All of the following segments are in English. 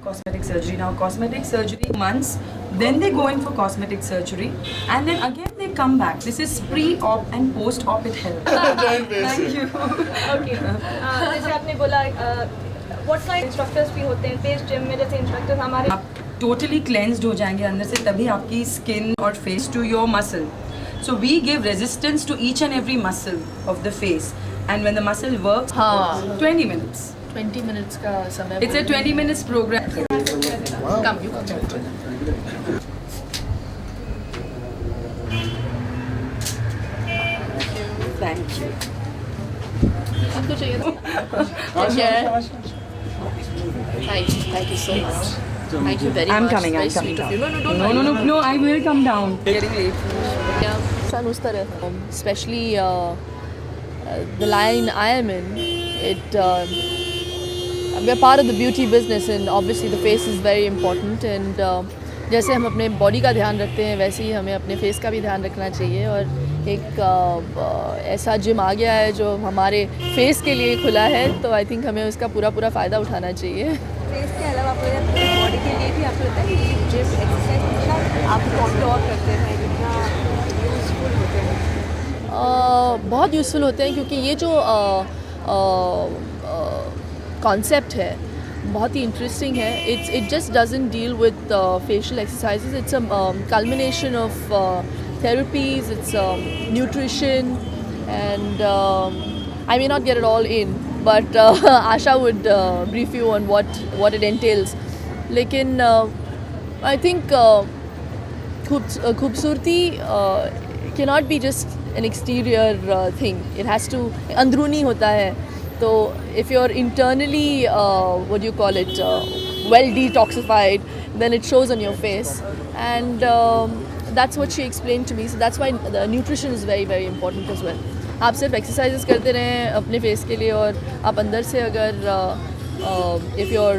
cosmetic surgery. Now cosmetic surgery months, then they go in for cosmetic surgery, and then again they come back. This is pre-op and post-op, it helps. Thank you. Okay. जैसे आपने बोला what kind instructors भी होते हैं face gym में, जैसे instructors हमारे आप totally cleansed हो जाएंगे अंदर से, तभी आपकी skin और face to your muscle. So we give resistance to each and every muscle of the face, and when the muscle works, 20 minutes. 20 minutes का समय. It's a 20 minutes program. Come, you come. Thank you. आपको चाहिए था? Thank you so much. Thank you very I'm much. coming. Very I'm coming sweet of you. down. No, don't worry. No. I will come down. Getting late. Yeah, sun उस तरह. Especially the line I am in, we are part of the beauty business, and obviously the face is very important. And जैसे हम अपने body का ध्यान रखते हैं, वैसे ही हमें अपने फेस का भी ध्यान रखना चाहिए. और एक ऐसा जिम आ गया है जो हमारे फेस के लिए खुला है, तो आई थिंक हमें उसका पूरा फ़ायदा उठाना चाहिए. फेस के अलावा आपको अपनी बॉडी के लिए भी आपको लगता है कि जिम एक्सरसाइज आप कॉन्टोर करते हैं कितना यूजफुल होते हैं? बहुत यूज़फुल होते हैं, क्योंकि ये जो कॉन्सेप्ट है बहुत ही इंटरेस्टिंग है. It just doesn't deal with facial exercises. It's a culmination of therapies, it's nutrition, and I may not get it all in, but Asha would brief you on what it entails. लेकिन I think खूबसूरती cannot be just an exterior thing. It has to अंदरूनी होता है. तो if you're internally what do you call it, well detoxified, then it shows on your face. And that's what she explained to me. So that's why the nutrition is very very important as well. आप सिर्फ exercises करते रहें अपने face के लिए, और आप अंदर से अगर if your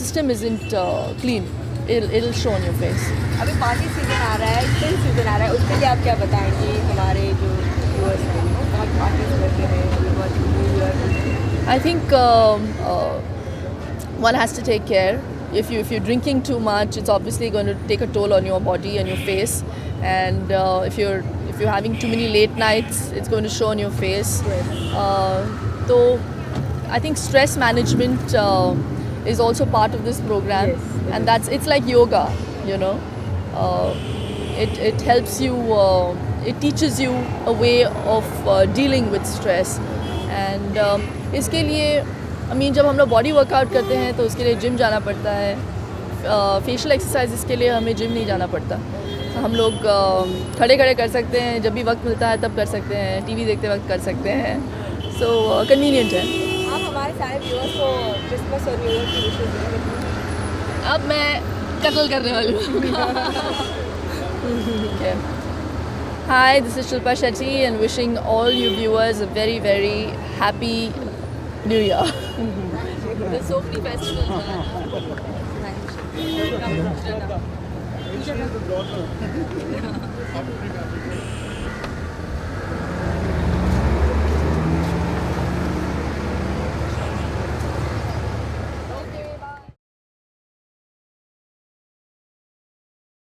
system isn't clean, it'll show on your face. अभी पार्टी सीजन आ रहा है, स्किन सीजन आ रहा है, उसके लिए आप क्या बताएंगे हमारे जो व्यूअर्स हैं, बहुत पार्टीज करते हैं, बहुत new year? I think one has to take care. If you're drinking too much, it's obviously going to take a toll on your body and your face. And if you're having too many late nights, it's going to show on your face. So I think stress management is also part of this program. Yes, and it's like yoga, you know. It helps you. It teaches you a way of dealing with stress. And इसके लिए जब हम लोग body workout करते हैं तो उसके लिए जिम जाना पड़ता है. फेशियल एक्सरसाइज के लिए हमें जिम नहीं जाना पड़ता. हम लोग खड़े कर सकते हैं, जब भी वक्त मिलता है तब कर सकते हैं, टीवी देखते वक्त कर सकते हैं. सो कन्वीनियंट है. आप हमारे सारे व्यूअर्स को क्रिसमस और न्यू ईयर की विशेष दें. अब मैं कत्ल करने वाली हूँ. Hi, this is Shilpa Shetty and wishing all you viewers a very very happy New Year. There's so many festivals. Thank you.